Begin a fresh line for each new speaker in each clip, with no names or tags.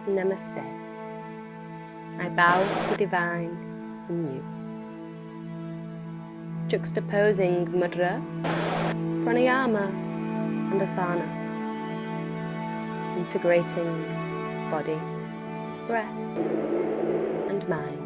Namaste. I bow to the divine in you. Juxtaposing mudra, pranayama and asana. Integrating body, breath and mind.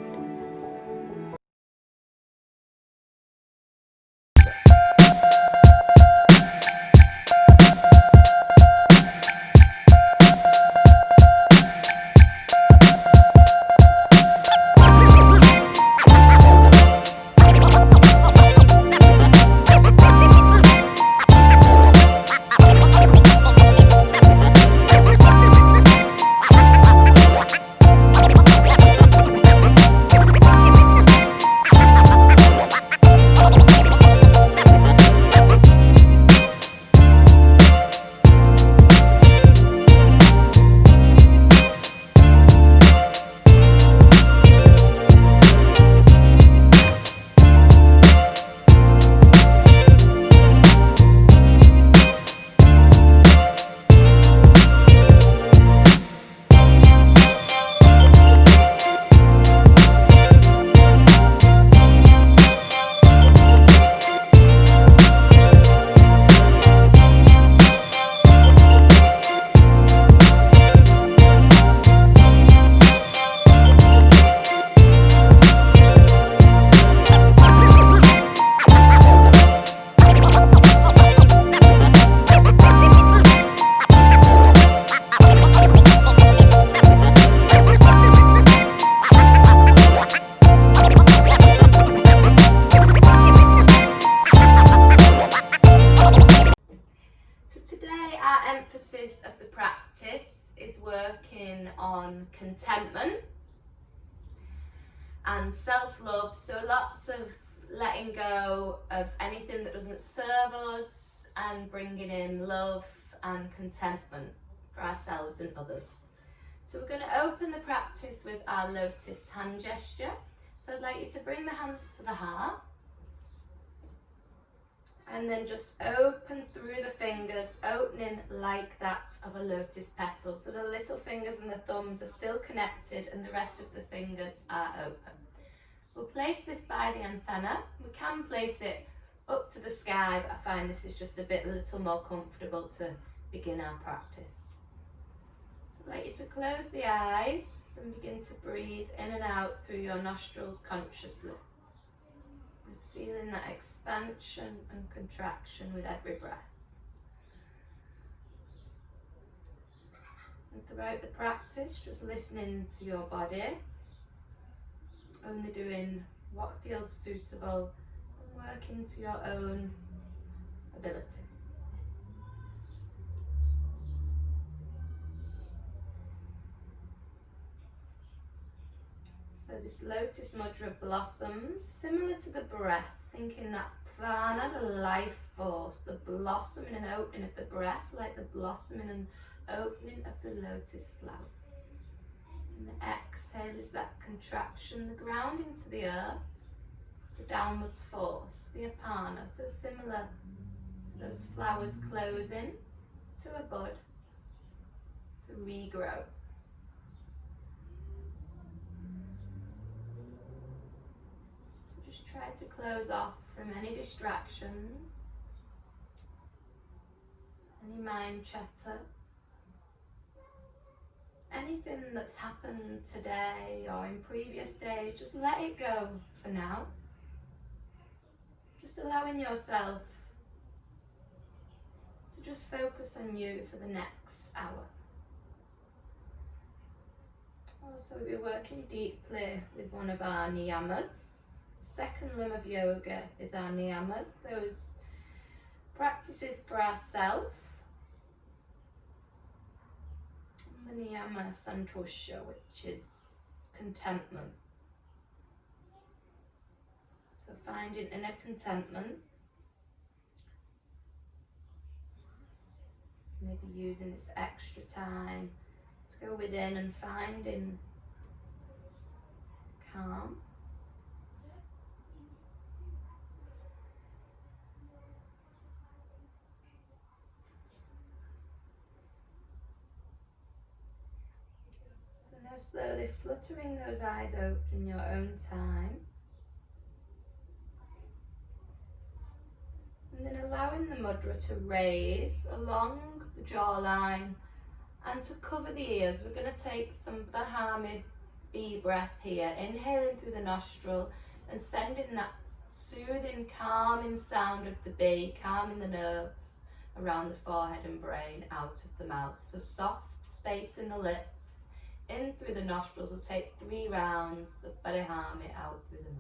Emphasis of the practice is working on contentment and self-love, so lots of letting go of anything that doesn't serve us and bringing in love and contentment for ourselves and others. So we're going to open the practice with our lotus hand gesture. So I'd like you to bring the hands to the heart and then just open through the fingers, opening like that of a lotus petal. So the little fingers and the thumbs are still connected and the rest of the fingers are open. We'll place this by the antenna. We can place it up to the sky, but I find this is just a little more comfortable to begin our practice. So I'd like you to close the eyes and begin to breathe in and out through your nostrils consciously. Just feeling that expansion and contraction with every breath. And throughout the practice, just listening to your body, only doing what feels suitable and working to your own ability. So this lotus mudra blossoms, similar to the breath, thinking that prana, the life force, the blossoming and opening of the breath, like the blossoming and opening of the lotus flower. And the exhale is that contraction, the grounding to the earth, the downwards force, the apana, so similar to those flowers closing to a bud, to regrow. Just try to close off from any distractions, any mind chatter, anything that's happened today or in previous days. Just let it go for now. Just allowing yourself to just focus on you for the next hour. Also, we're working deeply with one of our niyamas. Second limb of yoga is our niyamas, those practices for ourselves. The niyama Santosha, which is contentment. So finding inner contentment, maybe using this extra time to go within and finding calm. Just slowly fluttering those eyes open in your own time. And then allowing the mudra to raise along the jawline and to cover the ears. We're going to take some Brahmi bee breath here, inhaling through the nostril and sending that soothing, calming sound of the bee, calming the nerves around the forehead and brain out of the mouth. So soft space in the lips, in through the nostrils. We'll take 3 rounds of Brahmi out through the mouth.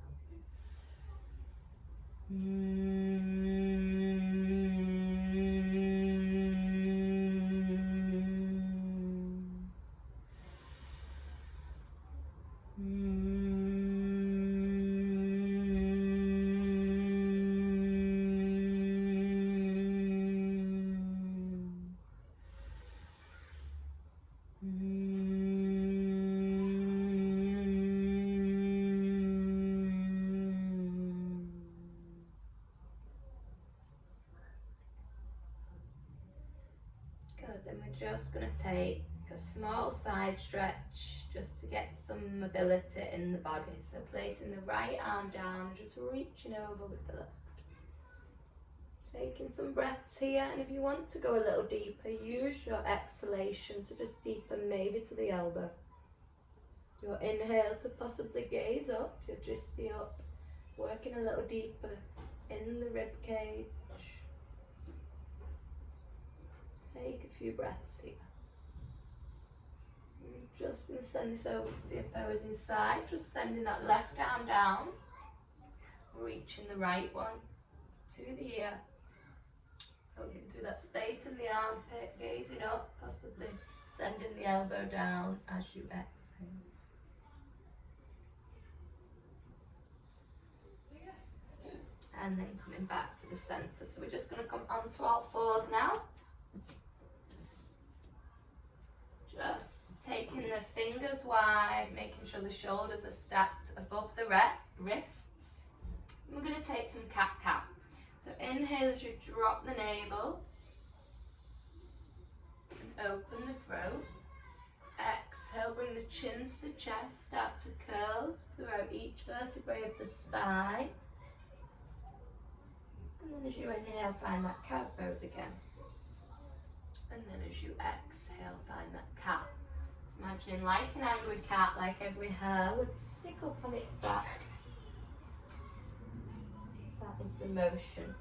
Then we're just going to take a small side stretch just to get some mobility in the body. So placing the right arm down and just reaching over with the left. Taking some breaths here, and if you want to go a little deeper, use your exhalation to just deepen maybe to the elbow. Your inhale to possibly gaze up, your drishti up, working a little deeper in the rib cage. Take a few breaths here. I'm just going to send this over to the opposing side, just sending that left arm down, reaching the right one to the ear, holding through that space in the armpit, gazing up, possibly sending the elbow down as you exhale. And then coming back to the center. So we're just going to come onto all fours now. Just taking the fingers wide, making sure the shoulders are stacked above the wrists. And we're going to take some cat-cow. So inhale as you drop the navel and open the throat. Exhale, bring the chin to the chest, start to curl throughout each vertebrae of the spine. And then as you inhale, find that cow pose again. And then as you exhale, find that cat. So imagining like an angry cat, like every hair would stick up on its back. That is the motion.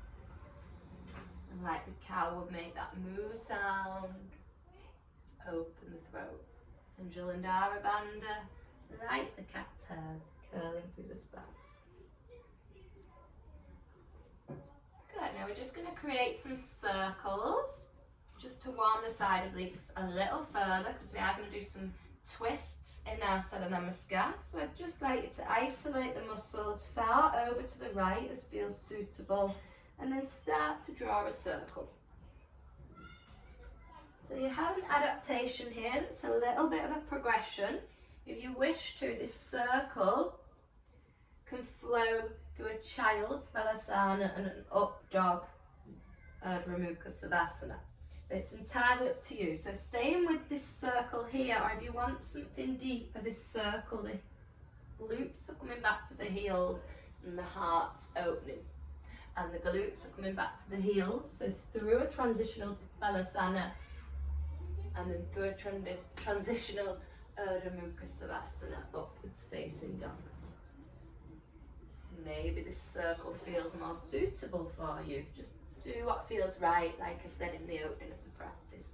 And like the cow would make that moo sound. Let's open the throat. And Jalandhara Bandha, like the cat's hairs, curling through the spine. Good, now we're just going to create some circles just to warm the side obliques a little further, because we are going to do some twists in our Sada Namaskar. So I'd just like you to isolate the muscles far over to the right as feels suitable, and then start to draw a circle. So you have an adaptation here that's a little bit of a progression. If you wish to, this circle can flow through a child's Balasana and an up dog Urdhva Mukha Savasana. But it's entirely up to you. So staying with this circle here, or if you want something deeper, this circle, the glutes are coming back to the heels and the heart's opening. And the glutes are coming back to the heels, so through a transitional Balasana and then through a transitional Urdhva Mukha Savasana, upwards facing dog. Maybe this circle feels more suitable for you. Just do what feels right, like I said in the opening of the practice.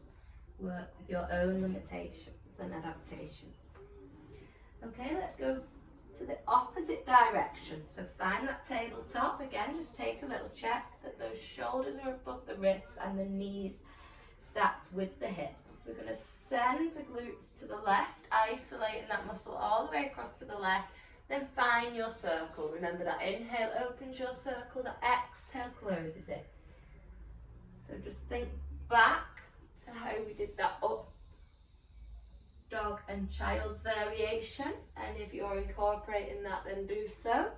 Work with your own limitations and adaptations. Okay, let's go to the opposite direction. So find that tabletop. Again, just take a little check that those shoulders are above the wrists and the knees stacked with the hips. We're going to send the glutes to the left, isolating that muscle all the way across to the left. Then find your circle. Remember that inhale opens your circle, the exhale closes it. So just think back to how we did that up dog and child's variation, and if you're incorporating that, then do so.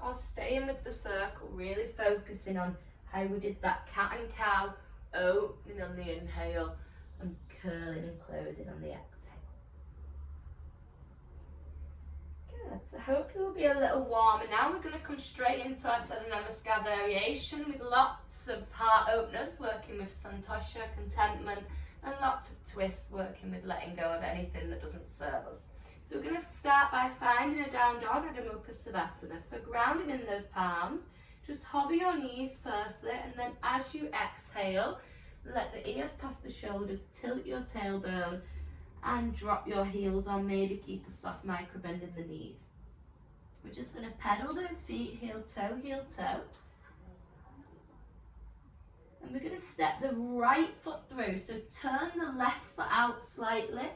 Or staying with the circle, really focusing on how we did that cat and cow, opening on the inhale and curling and closing on the exhale. Good, so hopefully we'll be a little warmer now. We're going to come straight into our Southern Namaskar variation with lots of heart openers, working with Santosha, contentment, and lots of twists, working with letting go of anything that doesn't serve us. So we're going to start by finding a down dog and a Mukha Savasana. So grounding in those palms, just hover your knees firstly, and then as you exhale, let the ears pass the shoulders, tilt your tailbone, and drop your heels, or maybe keep a soft micro bend in the knees. We're just going to pedal those feet, heel toe, and we're going to step the right foot through. So turn the left foot out slightly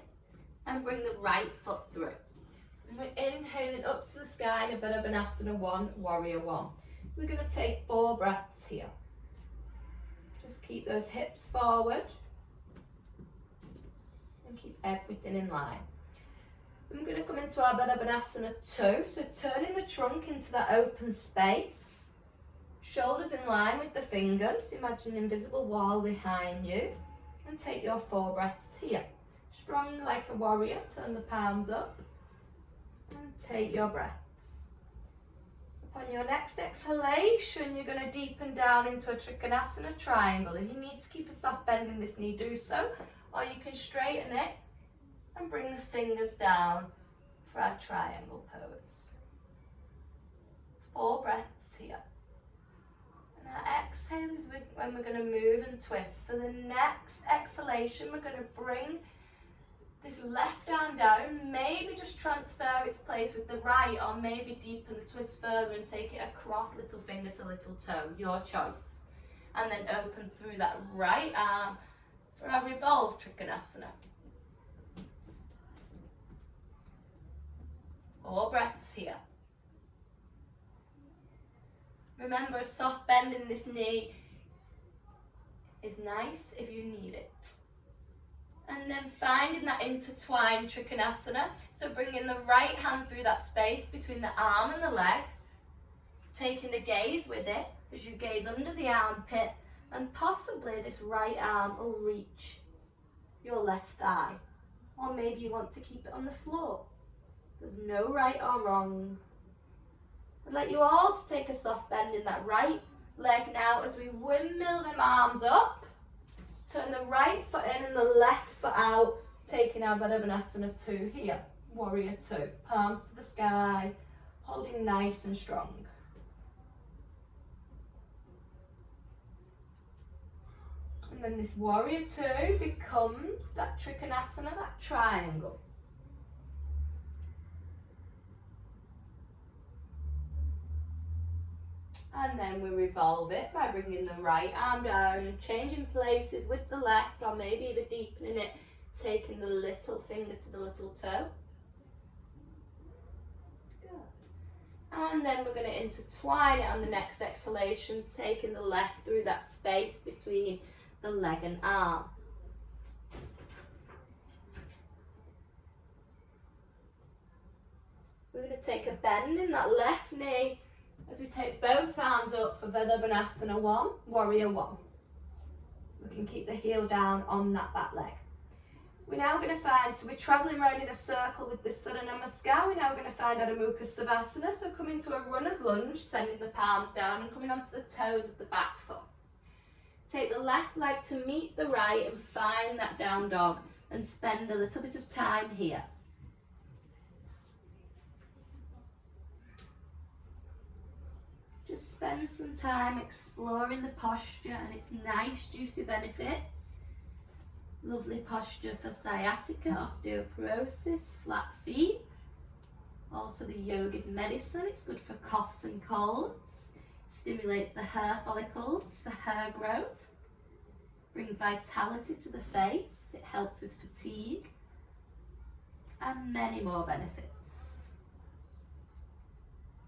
and bring the right foot through. And we're inhaling up to the sky in a Virabhanasana 1, Warrior 1. We're going to take 4 breaths here. Just keep those hips forward and keep everything in line. I'm going to come into our Virabhanasana 2, so turning the trunk into that open space, shoulders in line with the fingers, imagine an invisible wall behind you, and take your 4 breaths here. Strong like a warrior, turn the palms up, and take your breaths. Upon your next exhalation, you're going to deepen down into a Trikonasana triangle. If you need to keep a soft bend in this knee, do so, or you can straighten it and bring the fingers down for our triangle pose. 4 breaths here. And our exhale is when we're going to move and twist. So the next exhalation, we're going to bring this left arm down, maybe just transfer its place with the right, or maybe deepen the twist further and take it across little finger to little toe, your choice. And then open through that right arm for our revolved Trikonasana. 4 breaths here. Remember, a soft bend in this knee is nice if you need it. And then finding that intertwined Trikonasana. So bringing the right hand through that space between the arm and the leg. Taking the gaze with it as you gaze under the armpit, and possibly this right arm will reach your left thigh. Or maybe you want to keep it on the floor. There's no right or wrong. I'd like you all to take a soft bend in that right leg now as we windmill them arms up. Turn the right foot in and the left foot out, taking our Virabhanasana 2 here. Warrior 2. Palms to the sky, holding nice and strong. And then this Warrior 2 becomes that Trikonasana, that triangle. And then we revolve it by bringing the right arm down and changing places with the left, or maybe even deepening it, taking the little finger to the little toe. Good. And then we're going to intertwine it on the next exhalation, taking the left through that space between the leg and arm. We're going to take a bend in that left knee as we take both arms up for Virabhanasana 1, Warrior 1. We can keep the heel down on that back leg. We're now going to find, so we're travelling around in a circle with this Southern Namaskar. We're now going to find Adho Mukha Savasana, so come into a runner's lunge, sending the palms down and coming onto the toes of the back foot. Take the left leg to meet the right and find that down dog and spend a little bit of time here. Just spend some time exploring the posture and its nice juicy benefits. Lovely posture for sciatica, osteoporosis, flat feet. Also the yoga's medicine, it's good for coughs and colds. Stimulates the hair follicles for hair growth. Brings vitality to the face, it helps with fatigue. And many more benefits.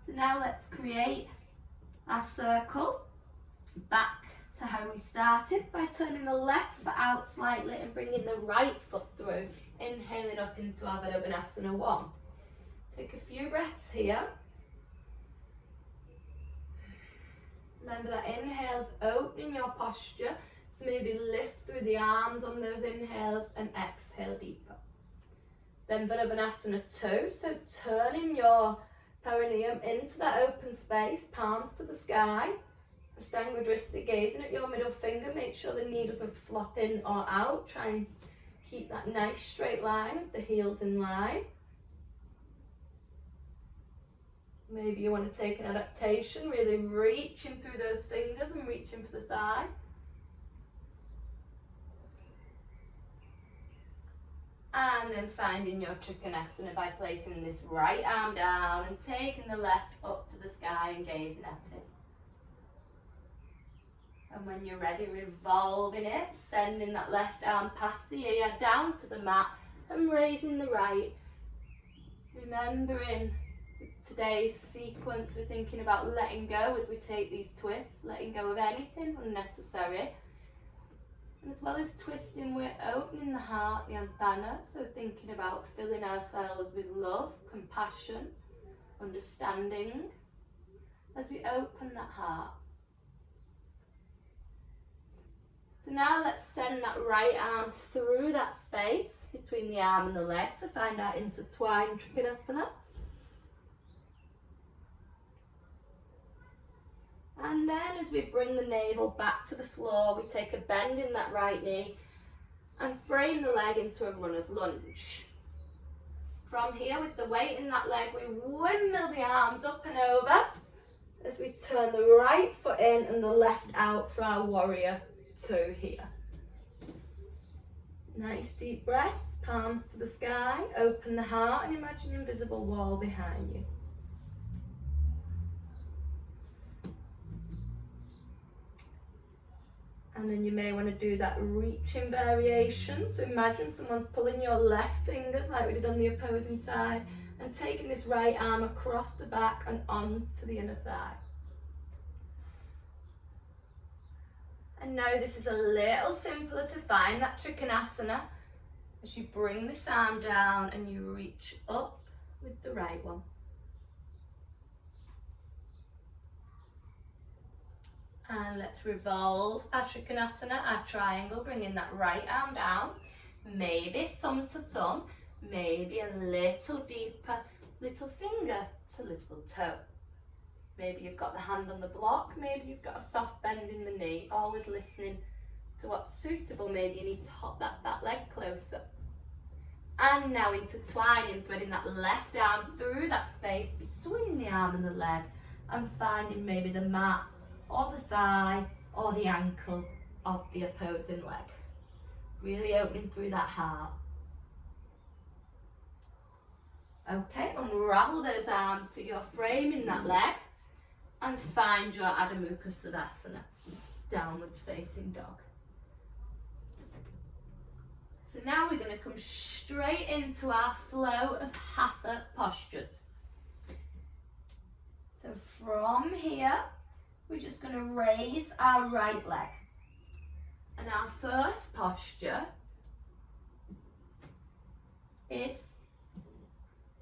So now let's create our circle back to how we started by turning the left foot out slightly and bringing the right foot through, inhaling up into our Virabhanasana 1. Take a few breaths here. Remember that inhale's opening your posture, So maybe lift through the arms on those inhales and exhale deeper. Then Virabhanasana 2, so turning your perineum into that open space, palms to the sky. Astanga Drishti, gazing at your middle finger, make sure the knee doesn't flop in or out. Try and keep that nice straight line with the heels in line. Maybe you want to take an adaptation, really reaching through those fingers and reaching for the thigh. And then finding your Trikonasana by placing this right arm down and taking the left up to the sky and gazing at it. And when you're ready, revolving it, sending that left arm past the ear down to the mat and raising the right. Remembering today's sequence, we're thinking about letting go as we take these twists, letting go of anything unnecessary. And as well as twisting, we're opening the heart, the anthana, so thinking about filling ourselves with love, compassion, understanding, as we open that heart. So now let's send that right arm through that space between the arm and the leg to find our intertwined Trikonasana. And then as we bring the navel back to the floor, we take a bend in that right knee and frame the leg into a runner's lunge. From here, with the weight in that leg, we windmill the arms up and over as we turn the right foot in and the left out for our warrior 2 here. Nice deep breaths, palms to the sky, open the heart and imagine an invisible wall behind you. And then you may want to do that reaching variation. So imagine someone's pulling your left fingers like we did on the opposing side and taking this right arm across the back and onto the inner thigh. And now this is a little simpler to find that Trikonasana as you bring this arm down and you reach up with the right one. And let's revolve our Trikonasana, our triangle, bringing that right arm down, maybe thumb to thumb, maybe a little deeper, little finger to little toe. Maybe you've got the hand on the block, maybe you've got a soft bend in the knee, always listening to what's suitable. Maybe you need to hop that back leg closer. And now intertwining, threading that left arm through that space between the arm and the leg and finding maybe the mat or the thigh or the ankle of the opposing leg. Really opening through that heart. Okay, unravel those arms so you're framing that leg and find your Adho Mukha Savasana, downwards facing dog. So now we're going to come straight into our flow of Hatha postures. So from here, we're just going to raise our right leg. And our first posture is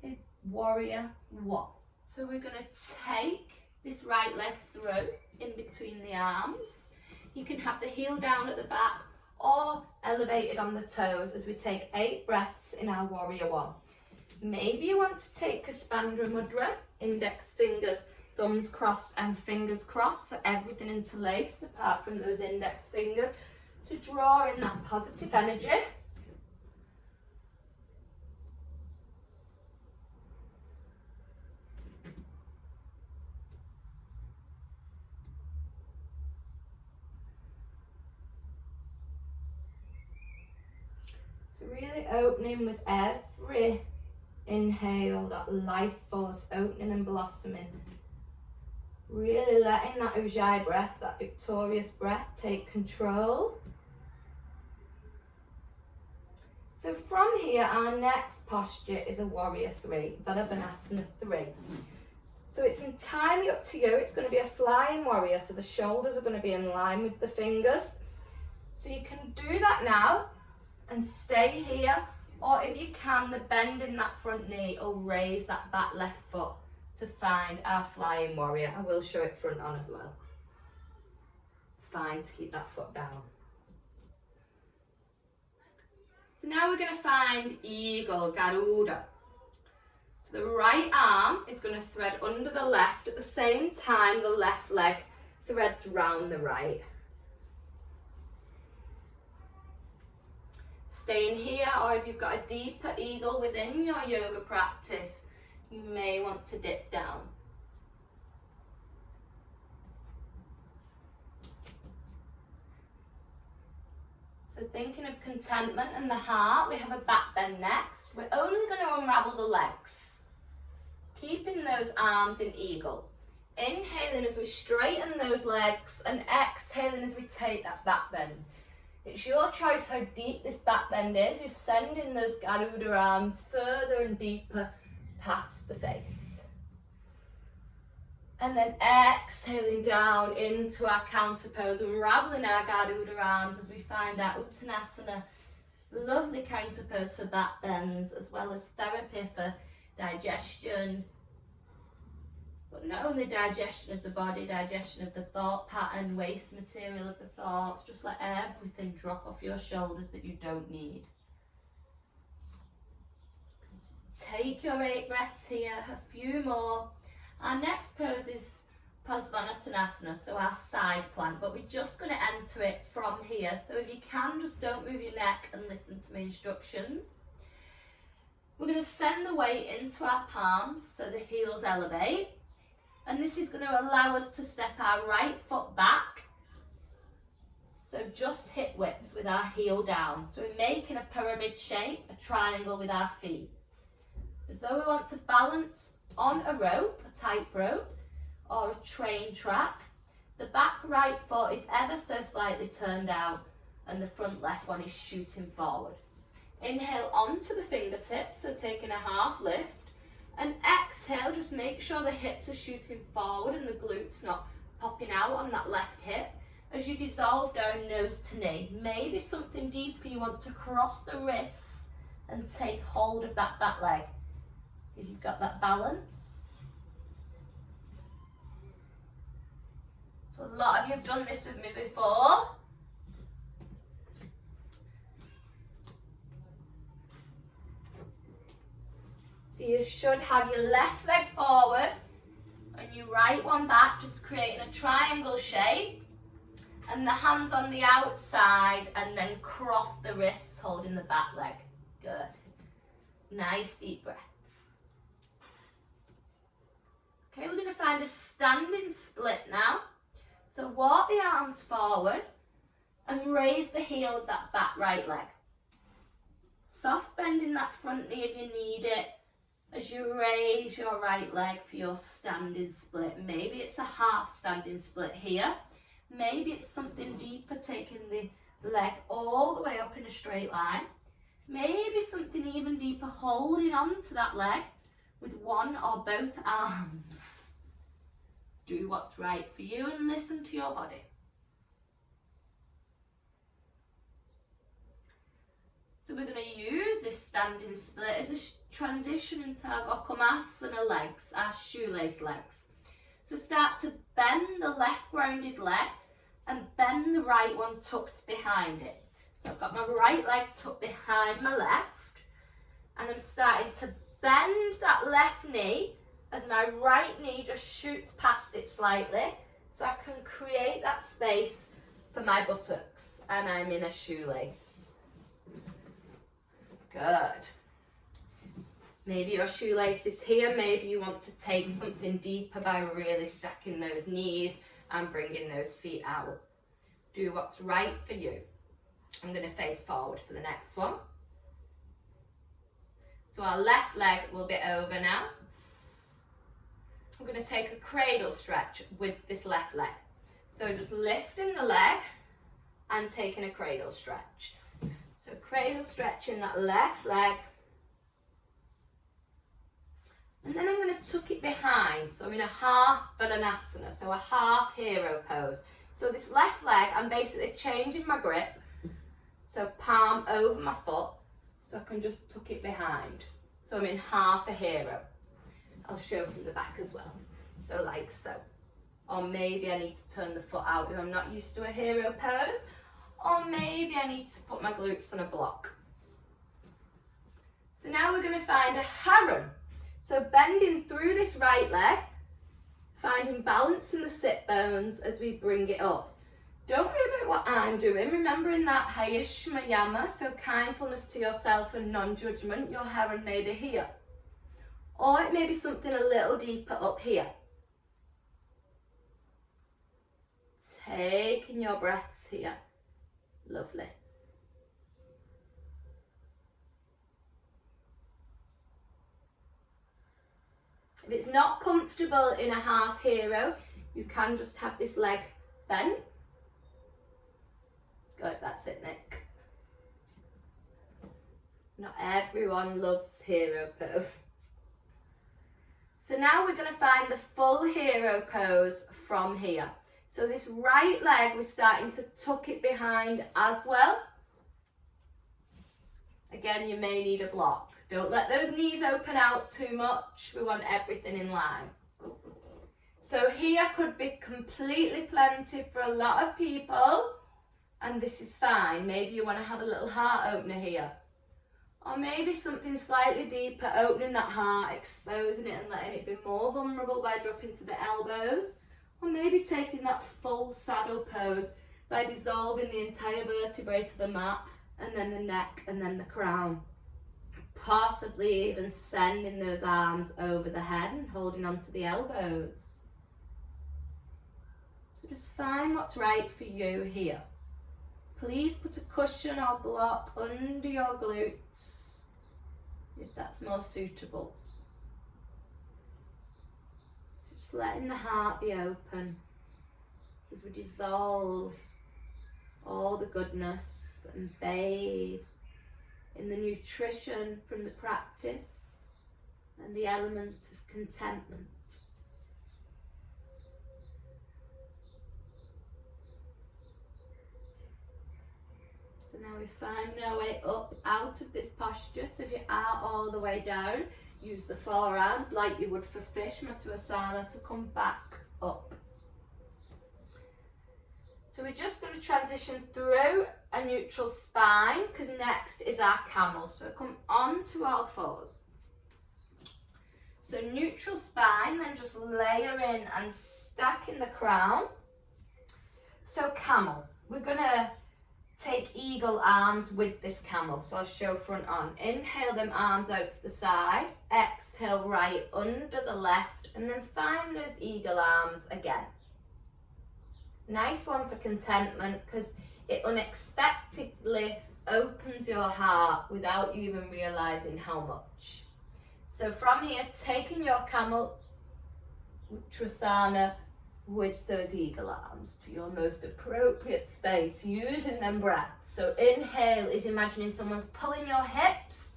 a warrior 1. So we're going to take this right leg through in between the arms. You can have the heel down at the back or elevated on the toes as we take 8 breaths in our warrior 1. Maybe you want to take Kaspandra Mudra, index fingers, thumbs crossed and fingers crossed, so everything interlaced apart from those index fingers, to draw in that positive energy. So really opening with every inhale, that life force opening and blossoming. Really letting that Ujjayi breath, that victorious breath, take control. So from here, our next posture is a warrior 3, Virabhanasana 3. So it's entirely up to you. It's going to be a flying warrior, so the shoulders are going to be in line with the fingers. So you can do that now and stay here, or if you can, the bend in that front knee or raise that back left foot to find our flying warrior. I will show it front on as well. Fine to keep that foot down. now we're going to find eagle, Garuda. So the right arm is going to thread under the left, at the same time the left leg threads round the right. Staying here, or if you've got a deeper eagle within your yoga practice, you may want to dip down. So thinking of contentment and the heart, we have a back bend next. We're only going to unravel the legs, keeping those arms in eagle. Inhaling as we straighten those legs and exhaling as we take that back bend. It's your choice how deep this back bend is. You're sending those Garuda arms further and deeper past the face. And then exhaling down into our counter pose, unraveling our Garuda arms as we find our Uttanasana. Lovely counter pose for back bends, as well as therapy for digestion. But not only digestion of the body, digestion of the thought pattern, waste material of the thoughts. Just let everything drop off your shoulders that you don't need. Take your 8 breaths here, a few more. Our next pose is Parsvanottanasana, so our side plank, but we're just going to enter it from here. So if you can, just don't move your neck and listen to my instructions. We're going to send the weight into our palms so the heels elevate. And this is going to allow us to step our right foot back. So just hip width with our heel down. So we're making a pyramid shape, a triangle with our feet. As though we want to balance on a rope, a tightrope, or a train track. The back right foot is ever so slightly turned out and the front left one is shooting forward. Inhale onto the fingertips, so taking a half lift. And exhale, just make sure the hips are shooting forward and the glutes not popping out on that left hip. As you dissolve down nose to knee, maybe something deeper, you want to cross the wrists and take hold of that back leg. If you've got that balance. So a lot of you have done this with me before. So you should have your left leg forward and your right one back, just creating a triangle shape. And the hands on the outside and then cross the wrists holding the back leg. Good. Nice deep breaths. Okay, we're going to find a standing split now. So walk the arms forward and raise the heel of that back right leg. Soft bend in that front knee if you need it. As you raise your right leg for your standing split. Maybe it's a half standing split here. Maybe it's something deeper, taking the leg all the way up in a straight line. Maybe something even deeper, holding on to that leg with one or both arms. Do what's right for you and listen to your body. So we're going to use this standing split as a transition into our Gokumasana legs, our shoelace legs. So start to bend the left grounded leg and bend the right one tucked behind it. So I've got my right leg tucked behind my left and I'm starting to bend that left knee as my right knee just shoots past it slightly so I can create that space for my buttocks and I'm in a shoelace. Good. Maybe your shoelace is here, maybe you want to take something deeper by really stacking those knees and bringing those feet out. Do what's right for you. I'm going to face forward for the next one. So our left leg will be over now. I'm going to take a cradle stretch with this left leg. So just lifting the leg and taking a cradle stretch. So cradle stretching that left leg. And then I'm going to tuck it behind. So I'm in a half Badanasana, so a half hero pose. So this left leg, I'm basically changing my grip. So palm over my foot, so I can just tuck it behind. So I'm in half a hero. I'll show from the back as well. So like so. Or maybe I need to turn the foot out if I'm not used to a hero pose. Or maybe I need to put my glutes on a block. So now we're going to find a heron. So bending through this right leg, finding balance in the sit bones as we bring it up. Don't worry about what I'm doing, remembering that Hayashmayama, so kindfulness to yourself and non-judgment. Your heron may be here. Or it may be something a little deeper up here. Taking your breaths here. Lovely. If it's not comfortable in a half hero, you can just have this leg bent. Good, that's it, Nick. Not everyone loves hero pose. So now we're going to find the full hero pose from here. So this right leg, we're starting to tuck it behind as well. Again, you may need a block. Don't let those knees open out too much. We want everything in line. So here could be completely plenty for a lot of people, and this is fine. Maybe you want to have a little heart opener here. Or maybe something slightly deeper, opening that heart, exposing it and letting it be more vulnerable by dropping to the elbows. Or maybe taking that full saddle pose by dissolving the entire vertebrae to the mat, and then the neck and then the crown. Possibly even sending those arms over the head and holding onto the elbows. So just find what's right for you here. Please put a cushion or block under your glutes if that's more suitable. So just letting the heart be open as we dissolve all the goodness and bathe in the nutrition from the practice and the element of contentment. So now we're finding our way up out of this posture. So if you are all the way down, use the forearms like you would for fish, Matsuyasana, to come back up. So we're just going to transition through a neutral spine, because next is our camel. So come on to all fours. So neutral spine, then just layer in and stack in the crown. So camel, we're going to take eagle arms with this camel. So I'll show front on. Inhale them arms out to the side. Exhale right under the left, and then find those eagle arms again. Nice one for contentment, because it unexpectedly opens your heart without you even realizing how much. So from here, taking your camel Uttanasana with those eagle arms to your most appropriate space, using them breaths. So inhale is imagining someone's pulling your hips,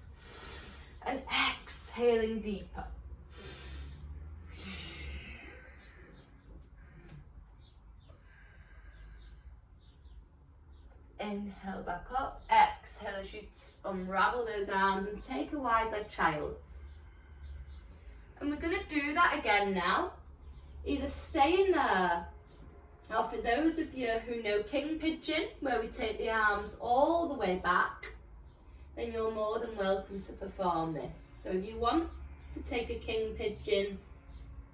and exhaling deeper. Inhale back up, exhale as you unravel those arms and take a wide leg child's. And we're going to do that again now. Either stay in there, or for those of you who know king pigeon, where we take the arms all the way back, then you're more than welcome to perform this. So if you want to take a king pigeon,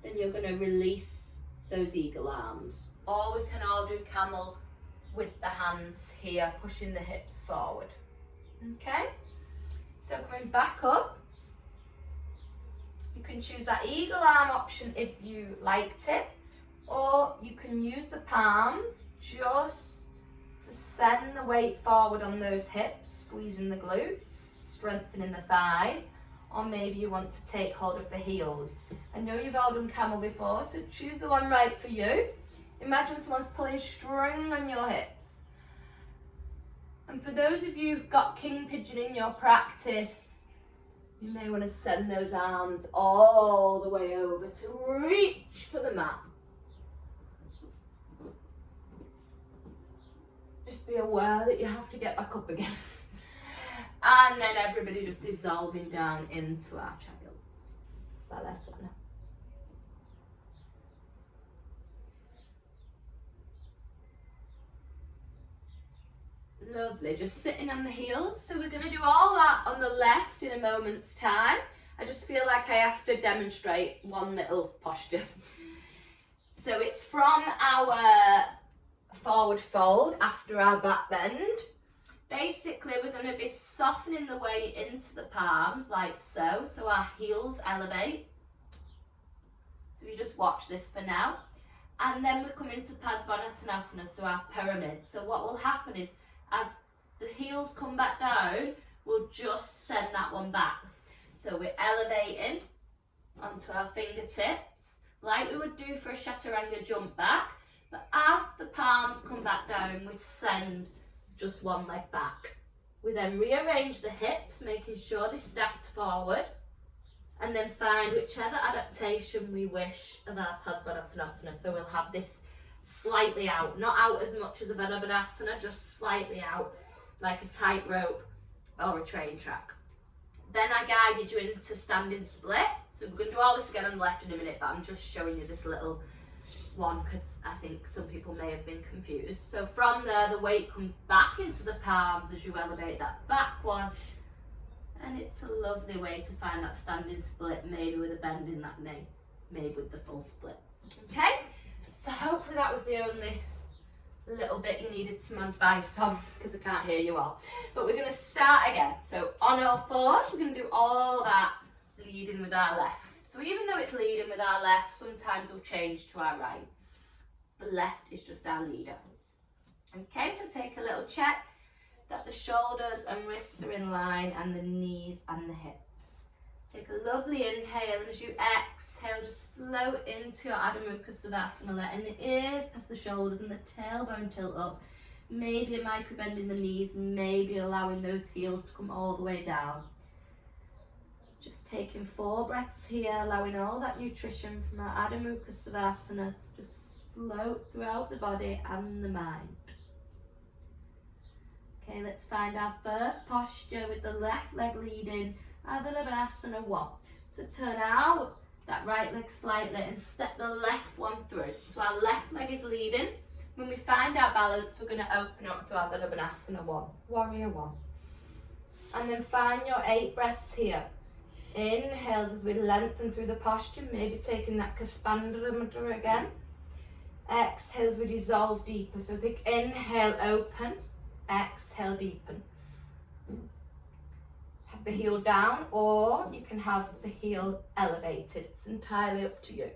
then you're going to release those eagle arms. Or we can all do camel with the hands here, pushing the hips forward. Okay, so coming back up, you can choose that eagle arm option if you liked it, or you can use the palms just to send the weight forward on those hips, squeezing the glutes, strengthening the thighs, or maybe you want to take hold of the heels. I know you've all done camel before, so choose the one right for you. Imagine someone's pulling string on your hips. And for those of you who've got king pigeon in your practice, you may want to send those arms all the way over to reach for the mat. Just be aware that you have to get back up again. And then everybody just dissolving down into our child's Balasana. Lovely, just sitting on the heels. So we're going to do all that on the left in a moment's time. I just feel like I have to demonstrate one little posture. So it's from our forward fold after our back bend. Basically, we're going to be softening the way into the palms like so. So our heels elevate. So you just watch this for now. And then we come into Padasvanottanasana, so our pyramid. So what will happen is, as the heels come back down, we'll just send that one back. So we're elevating onto our fingertips, like we would do for a chaturanga jump back. But as the palms come back down, we send just one leg back. We then rearrange the hips, making sure they're stacked forward. And then find whichever adaptation we wish of our Padasvanottanasana. So we'll have this slightly out, not out as much as a Virabhadrasana, just slightly out, like a tightrope or a train track. Then I guided you into standing split. So we're going to do all this again on the left in a minute, but I'm just showing you this little one because I think some people may have been confused. So from there, the weight comes back into the palms as you elevate that back one. And it's a lovely way to find that standing split, maybe with a bend in that knee, maybe with the full split. Okay, so hopefully that was the only little bit you needed some advice on, because I can't hear you all. But we're going to start again. So on all fours, we're going to do all that leading with our left. So even though it's leading with our left, sometimes we'll change to our right. The left is just our leader. Okay, so take a little check that the shoulders and wrists are in line, and the knees and the hips. Take a lovely inhale, and as you exhale, just float into your Adho Mukha Savasana, letting the ears past the shoulders and the tailbone tilt up. Maybe a micro bend in the knees, maybe allowing those heels to come all the way down. Just taking 4 breaths here, allowing all that nutrition from our Adho Mukha Savasana to just float throughout the body and the mind. Okay, let's find our first posture with the left leg leading, our Virabhadrasana 1. So turn out that right leg slightly and step the left one through. So our left leg is leading. When we find our balance, we're going to open up to our Virabhadrasana 1, Warrior 1. And then find your 8 breaths here. Inhales as we lengthen through the posture, maybe taking that Kaspandra Mudra again. Exhales, we dissolve deeper. So think inhale, open. Exhale, deepen. Have the heel down, or you can have the heel elevated. It's entirely up to you.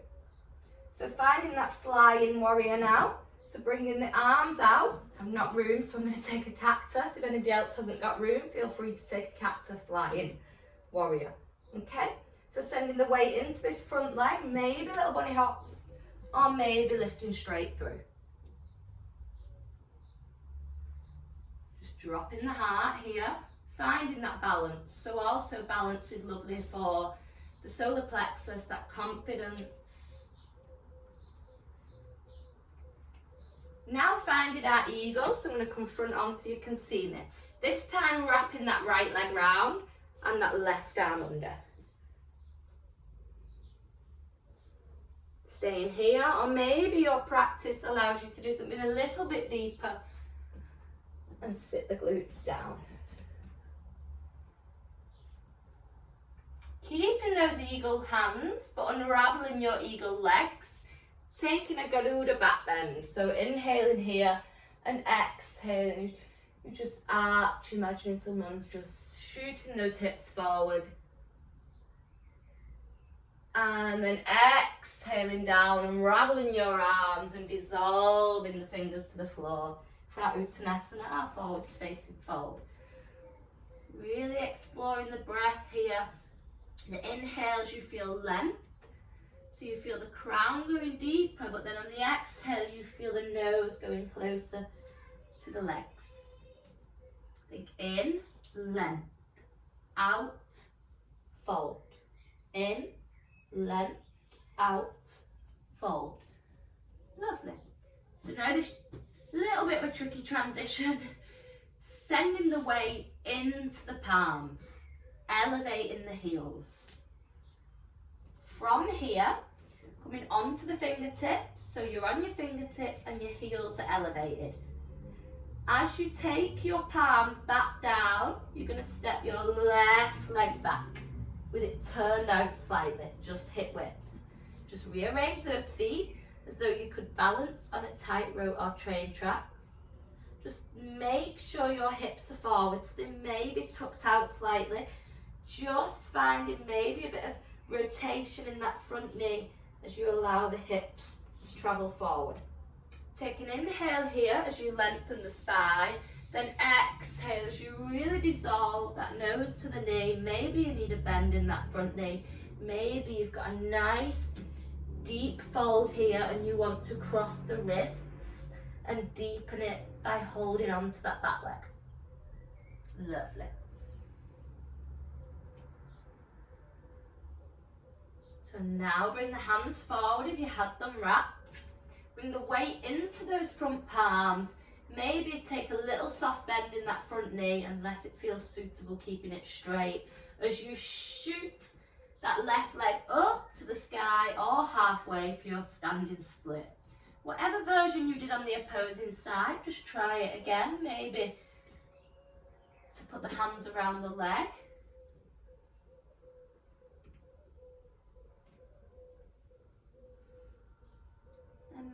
So finding that flying warrior now. So bringing the arms out. I've not room, so I'm going to take a cactus. If anybody else hasn't got room, feel free to take a cactus flying warrior. Okay? So sending the weight into this front leg, maybe little bunny hops, or maybe lifting straight through. Dropping the heart here, finding that balance. So also balance is lovely for the solar plexus, that confidence. Now finding our eagle, so I'm going to come front on so you can see me. This time wrapping that right leg round and that left arm under. Staying here, or maybe your practice allows you to do something a little bit deeper and sit the glutes down. Keeping those eagle hands, but unraveling your eagle legs, taking a Garuda back bend. So inhaling here and exhaling. You just arch, imagining someone's just shooting those hips forward. And then exhaling down, unraveling your arms and dissolving the fingers to the floor. For our Uttanasana, our forwards facing fold. Really exploring the breath here. The inhales, you feel length. So you feel the crown going deeper, but then on the exhale, you feel the nose going closer to the legs. Think in, length. Out, fold. In, length, out, fold. Lovely. So now this little bit of a tricky transition. Sending the weight into the palms, elevating the heels. From here, coming onto the fingertips, so you're on your fingertips and your heels are elevated. As you take your palms back down, you're going to step your left leg back with it turned out slightly, just hip width. Just rearrange those feet as though you could balance on a tightrope or train tracks. Just make sure your hips are forwards, they may be tucked out slightly. Just finding maybe a bit of rotation in that front knee as you allow the hips to travel forward. Take an inhale here as you lengthen the spine, then exhale as you really dissolve that nose to the knee. Maybe you need a bend in that front knee. Maybe you've got a nice deep fold here and you want to cross the wrists and deepen it by holding on to that back leg. Lovely. So now bring the hands forward if you had them wrapped. Bring the weight into those front palms. Maybe take a little soft bend in that front knee unless it feels suitable, keeping it straight. As you shoot that left leg up to the sky or halfway for your standing split. Whatever version you did on the opposing side, just try it again. Maybe to put the hands around the leg.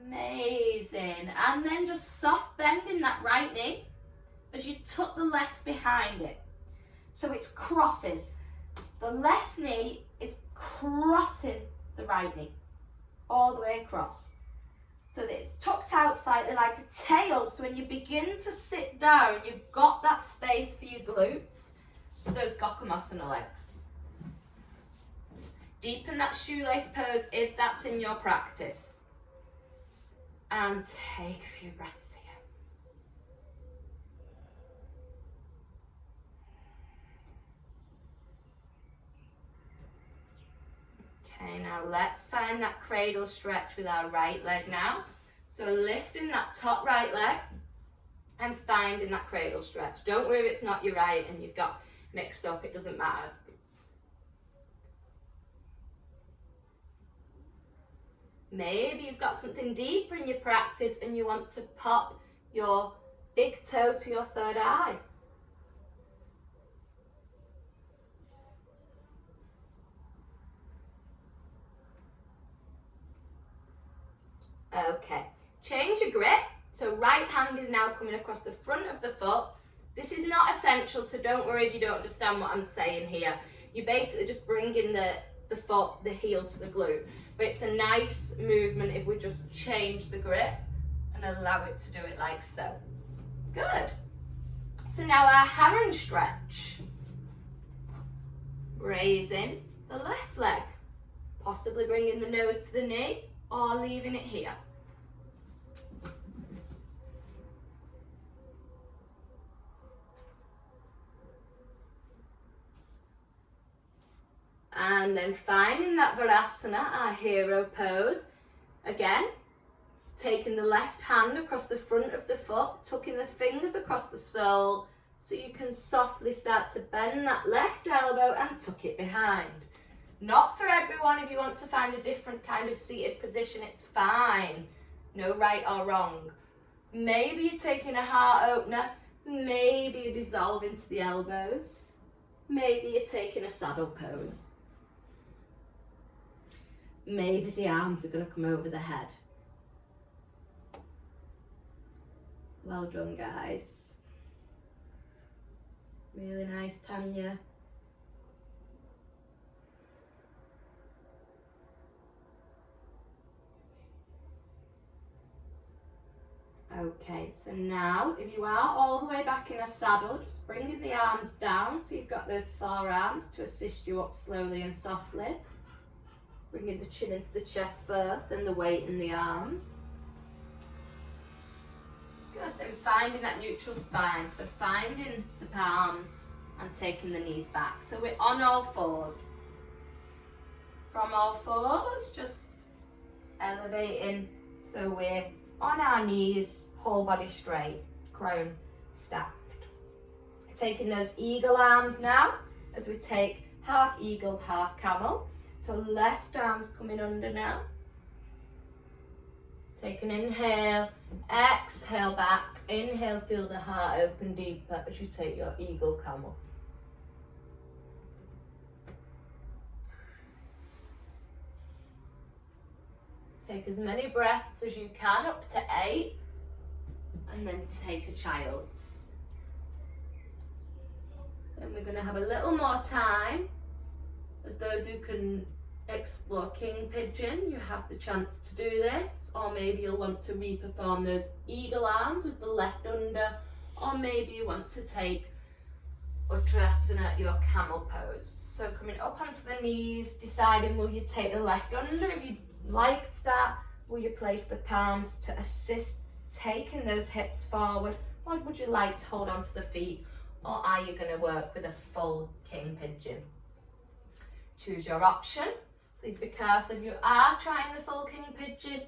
Amazing. And then just soft bend in that right knee as you tuck the left behind it. So it's crossing. The left knee is crossing the right knee all the way across. So that it's tucked out slightly like a tail. So when you begin to sit down, you've got that space for your glutes, those Gokumasana legs. Deepen that shoelace pose if that's in your practice. And take a few breaths here. Okay, now let's find that cradle stretch with our right leg now. So lifting that top right leg and finding that cradle stretch. Don't worry if it's not your right and you've got mixed up, it doesn't matter. Maybe you've got something deeper in your practice and you want to pop your big toe to your third eye. Okay, change your grip. So right hand is now coming across the front of the foot. This is not essential, so don't worry if you don't understand what I'm saying here. You're basically just bringing the foot, the heel to the glute. But it's a nice movement if we just change the grip and allow it to do it like so. Good. So now our heron stretch. Raising the left leg. Possibly bringing the nose to the knee or leaving it here. And then finding that Virasana, our hero pose. Again, taking the left hand across the front of the foot, tucking the fingers across the sole, so you can softly start to bend that left elbow and tuck it behind. Not for everyone. If you want to find a different kind of seated position, it's fine. No right or wrong. Maybe you're taking a heart opener. Maybe you dissolve into the elbows. Maybe you're taking a saddle pose. Maybe the arms are going to come over the head. Well done, guys. Really nice, Tanya. Okay, so now if you are all the way back in a saddle, just bringing the arms down so you've got those forearms to assist you up slowly and softly. Bringing the chin into the chest first, then the weight in the arms. Good, then finding that neutral spine. So finding the palms and taking the knees back. So we're on all fours. From all fours, just elevating. So we're on our knees, whole body straight, crone stacked. Taking those eagle arms now, as we take half eagle, half camel. So left arm's coming under now. Take an inhale, exhale back, inhale, feel the heart open deeper as you take your eagle camel. Take as many breaths as you can, up to 8, and then take a child's. Then we're going to have a little more time. As those who can explore king pigeon, you have the chance to do this, or maybe you'll want to re-perform those eagle arms with the left under, or maybe you want to take Uttanasana, your camel pose. So coming up onto the knees, deciding will you take the left under. If you liked that, will you place the palms to assist taking those hips forward, or would you like to hold on to the feet, or are you going to work with a full king pigeon? Choose your option. Please be careful if you are trying the full king pigeon.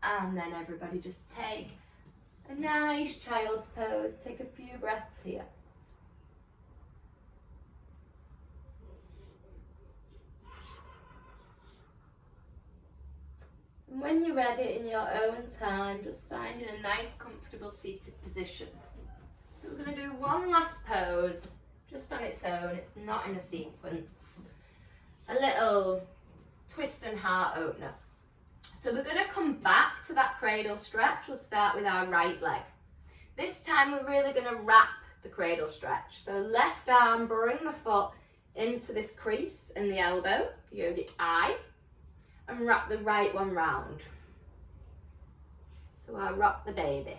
And then everybody just take a nice child's pose. Take a few breaths here. And when you're ready in your own time, just finding a nice comfortable seated position. So we're going to do one last pose, just on its own, it's not in a sequence. A little twist and heart opener. So we're going to come back to that cradle stretch. We'll start with our right leg. This time we're really going to wrap the cradle stretch. So left arm, bring the foot into this crease in the elbow, yogic eye, and wrap the right one round. So I'll rock the baby.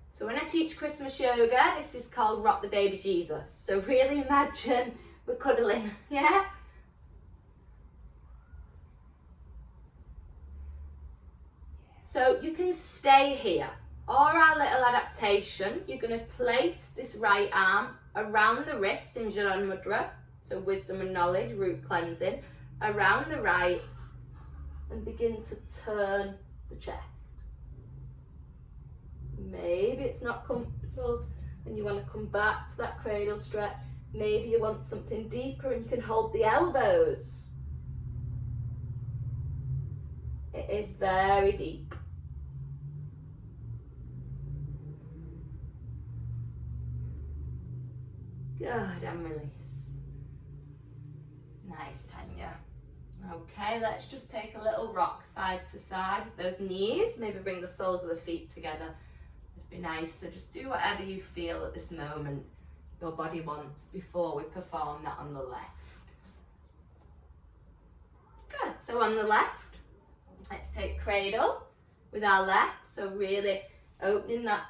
So when I teach Christmas yoga, this is called Rock the Baby Jesus. So really imagine we're cuddling, yeah? So you can stay here, or our little adaptation, you're going to place this right arm around the wrist in Jalan Mudra, so wisdom and knowledge, root cleansing, around the right, and begin to turn the chest. Maybe it's not comfortable and you want to come back to that cradle stretch. Maybe you want something deeper and you can hold the elbows. It is very deep. Good, and release. Nice, Tanya. Okay, let's just take a little rock side to side with those knees. Maybe bring the soles of the feet together. It'd be nice. So just do whatever you feel at this moment your body wants before we perform that on the left. Good, so on the left, let's take cradle with our left. So really opening that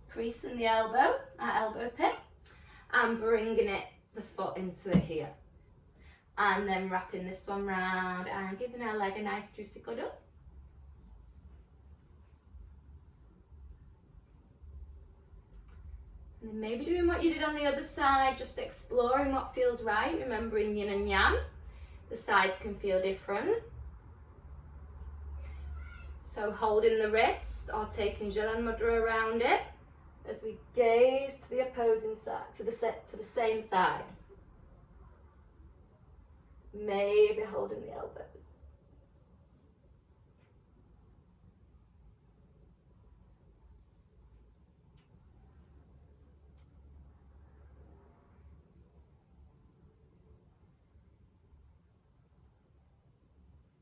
crease in the elbow, our elbow pit, and bringing it, the foot into it here. And then wrapping this one round and giving our leg a nice juicy cuddle. And then maybe doing what you did on the other side, just exploring what feels right, remembering yin and yang. The sides can feel different. So holding the wrist or taking Jalan Mudra around it as we gaze to the opposing side, to the same side. Maybe holding the elbows.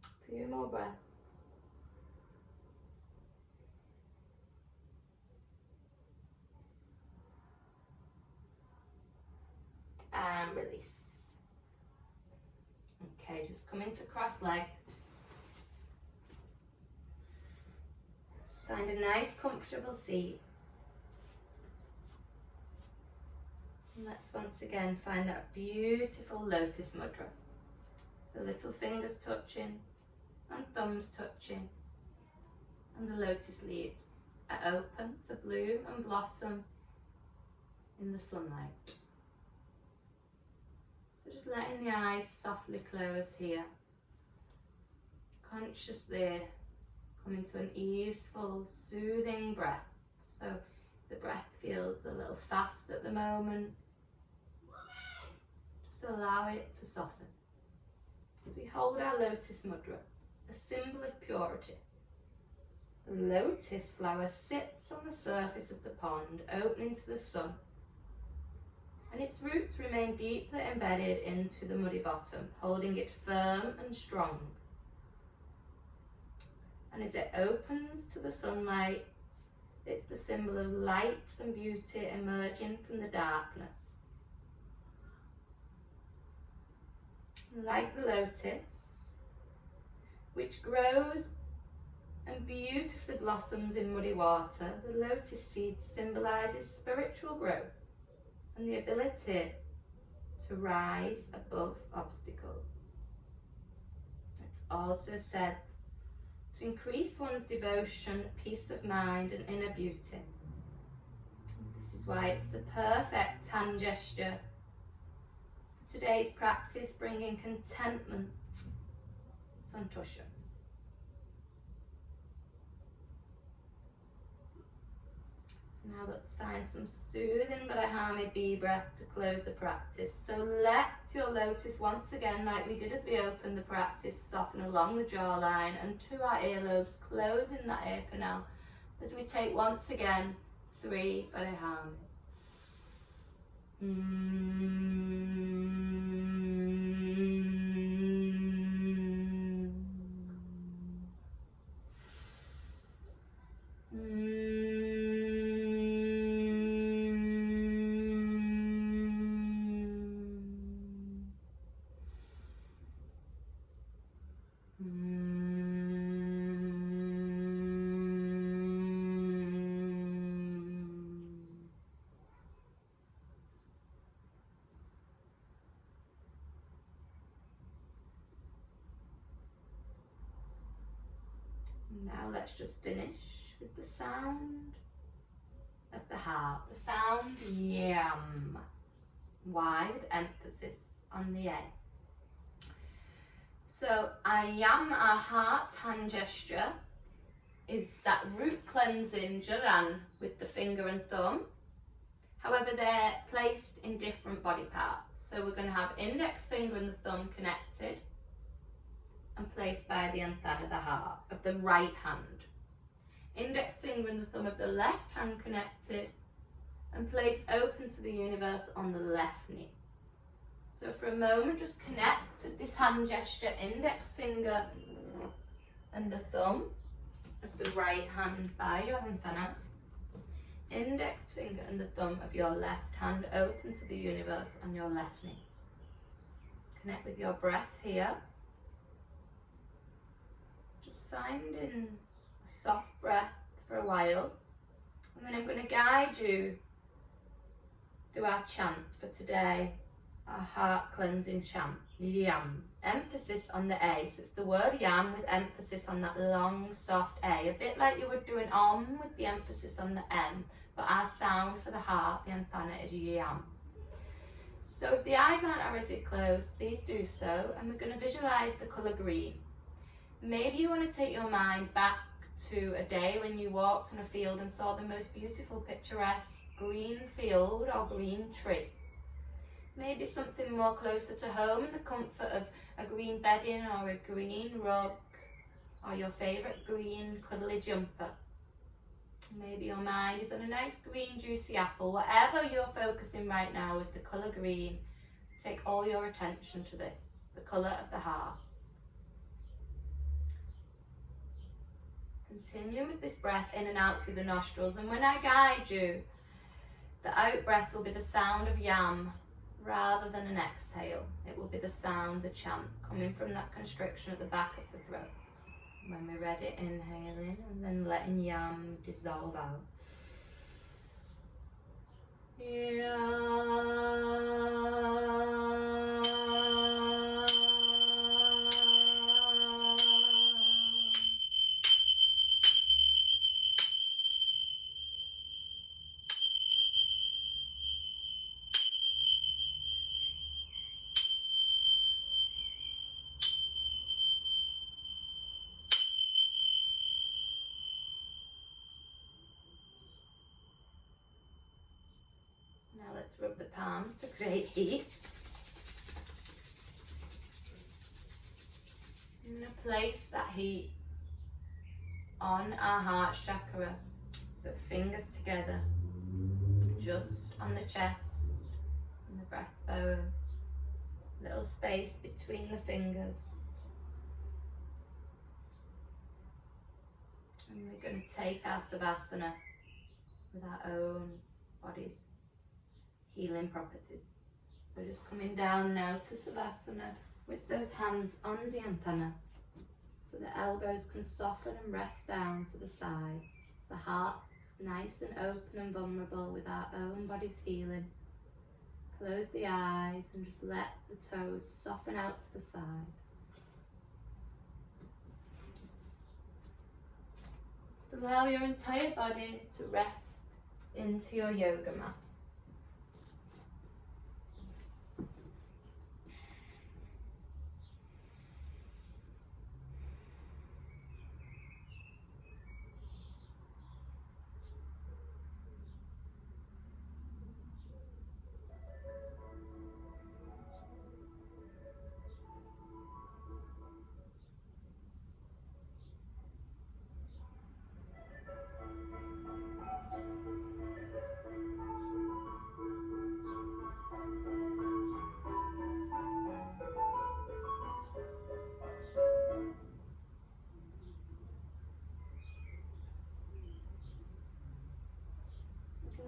A few more breaths. And release. Okay, just come into cross leg. Just find a nice comfortable seat. And let's once again find that beautiful lotus mudra. So little fingers touching and thumbs touching. And the lotus leaves are open to bloom and blossom in the sunlight. Just letting the eyes softly close here. Consciously come into an easeful, soothing breath. So the breath feels a little fast at the moment. Just allow it to soften. As we hold our lotus mudra, a symbol of purity. The lotus flower sits on the surface of the pond, opening to the sun, and its roots remain deeply embedded into the muddy bottom, holding it firm and strong. And as it opens to the sunlight, it's the symbol of light and beauty emerging from the darkness. Like the lotus, which grows and beautifully blossoms in muddy water, the lotus seed symbolises spiritual growth and the ability to rise above obstacles. It's also said to increase one's devotion, peace of mind and inner beauty. This is why it's the perfect hand gesture for today's practice, bringing contentment, Santosha. So now let's find some soothing but Ahami bee breath to close the practice. So let your lotus once again, like we did as we opened the practice, soften along the jawline and to our earlobes, closing that ear canal as we take once again 3 Ahami. Now let's just finish with the sound of the heart, the sound yam. Y with emphasis on the A. So our yam, our heart hand gesture, is that root cleansing jaran with the finger and thumb. However, they're placed in different body parts. So we're going to have index finger and the thumb connected and placed by the antenna, the heart, of the right hand. Index finger and the thumb of the left hand connected and placed open to the universe on the left knee. So for a moment, just connect with this hand gesture, index finger and the thumb of the right hand by your antenna. Index finger and the thumb of your left hand open to the universe on your left knee. Connect with your breath here. Just finding a soft breath for a while, and then I'm going to guide you through our chant for today, our heart cleansing chant, yam. Emphasis on the A, so it's the word yam with emphasis on that long soft A, a bit like you would do an with the emphasis on the M, but our sound for the heart, the antenna, is yam. So if the eyes aren't already closed, please do so, and we're going to visualise the colour green. Maybe you want to take your mind back to a day when you walked on a field and saw the most beautiful, picturesque green field or green tree. Maybe something more closer to home in the comfort of a green bedding or a green rug or your favourite green cuddly jumper. Maybe your mind is on a nice green juicy apple. Whatever you're focusing right now with the colour green, take all your attention to this, the colour of the heart. Continue with this breath in and out through the nostrils, and when I guide you, the out breath will be the sound of yam rather than an exhale. It will be the sound, the chant, coming from that constriction at the back of the throat. When we're ready, inhaling and then letting yam dissolve out. Let's rub the palms to create heat. I'm going to place that heat on our heart chakra. So fingers together, just on the chest and the breastbone. Little space between the fingers. And we're going to take our Savasana with our own body's healing properties. So just coming down now to Savasana with those hands on the antenna, so the elbows can soften and rest down to the sides. The heart's nice and open and vulnerable with our own body's healing. Close the eyes and just let the toes soften out to the side. Just allow your entire body to rest into your yoga mat.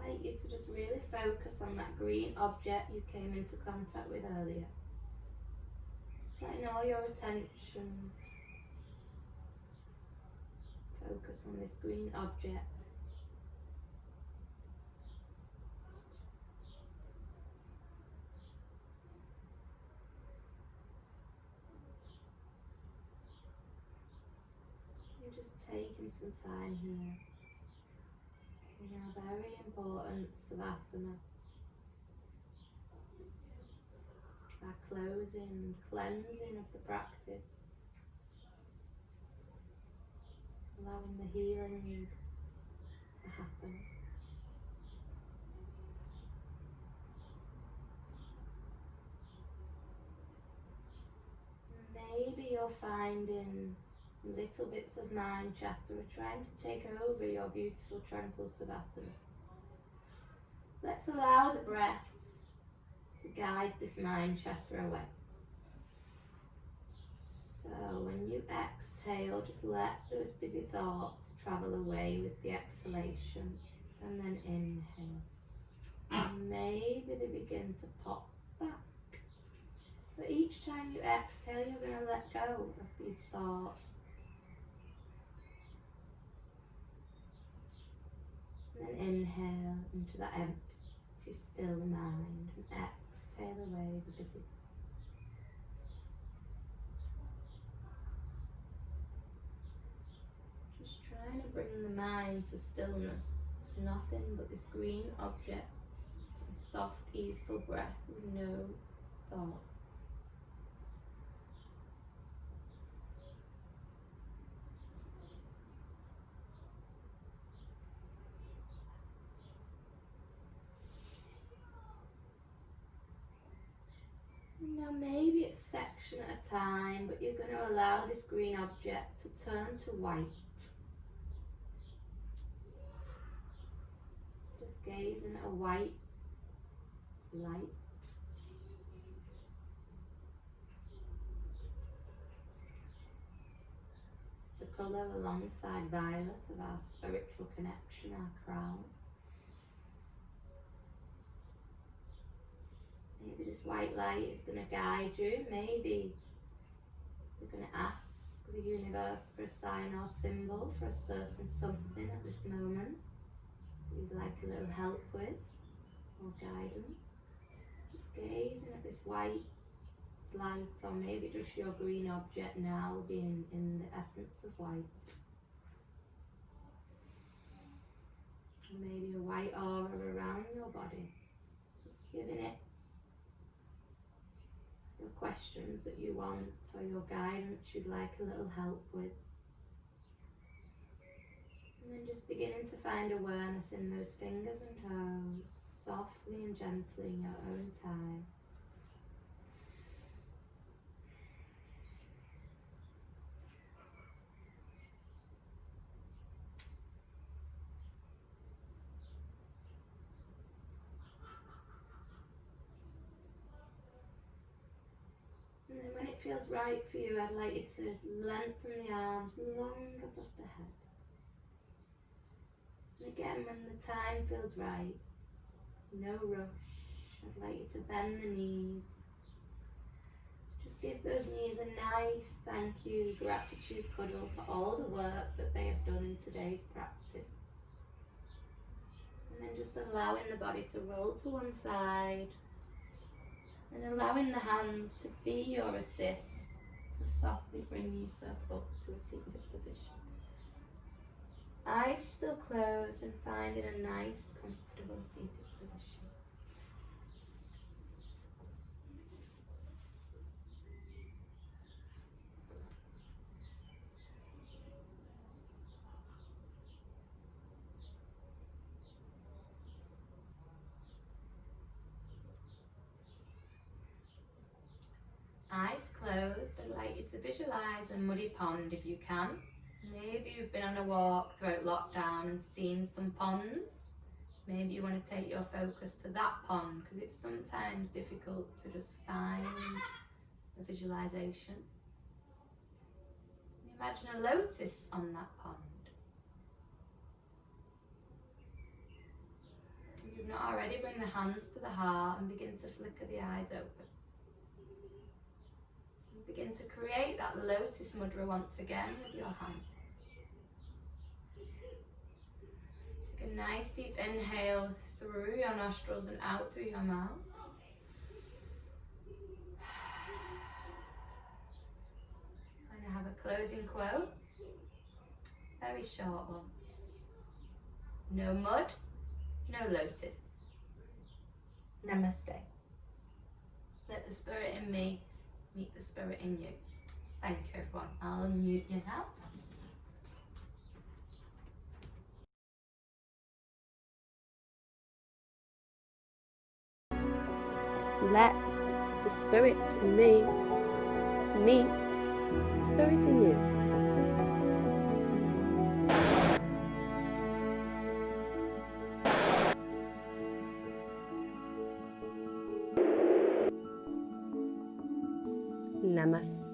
I'd like you to just really focus on that green object you came into contact with earlier. Just letting all your attention focus on this green object. You're just taking some time here in our very important Savasana. Our closing, cleansing of the practice. Allowing the healing to happen. Maybe you're finding little bits of mind chatter are trying to take over your beautiful tranquil Savasana. Let's allow the breath to guide this mind chatter away. So when you exhale, just let those busy thoughts travel away with the exhalation, and then inhale. And maybe they begin to pop back. But each time you exhale, you're going to let go of these thoughts. And then inhale into that empty, still mind, and exhale away the busy. Trying to bring the mind to stillness, nothing but this green object, a soft, easeful breath with no thoughts. Now maybe it's section at a time, but you're going to allow this green object to turn to white. Just gazing at a white light. The colour alongside violet of our spiritual connection, our crown. Maybe this white light is going to guide you. Maybe you're going to ask the universe for a sign or symbol for a certain something at this moment that you'd like a little help with or guidance. Just gazing at this white light, or maybe just your green object now being in the essence of white. Or maybe a white aura around your body. Just giving it your questions that you want or your guidance you'd like a little help with. And then just beginning to find awareness in those fingers and toes. softly and gently in your own time. And then when it feels right for you, I'd like you to lengthen the arms long above the head. And again, when the time feels right, no rush, I'd like you to bend the knees. Just give those knees a nice thank you, gratitude cuddle for all the work that they have done in today's practice. And then just allowing the body to roll to one side and allowing the hands to be your assist to softly bring yourself up to a seated position. Eyes still closed and finding a nice, comfortable seated position. Eyes closed, I'd like you to visualise a muddy pond if you can. Maybe you've been on a walk throughout lockdown and seen some ponds. Maybe you want to take your focus to that pond because it's sometimes difficult to just find a visualisation. Imagine a lotus on that pond. If you've not already, bring the hands to the heart and begin to flicker the eyes open. Begin to create that lotus mudra once again with your hands. Take a nice deep inhale through your nostrils and out through your mouth. And I have a closing quote. Very short one. No mud, no lotus. Namaste. Let the spirit in me meet the spirit in you. Thank you, everyone. I'll unmute you now.
Let the spirit in me meet the spirit in you. Namaste.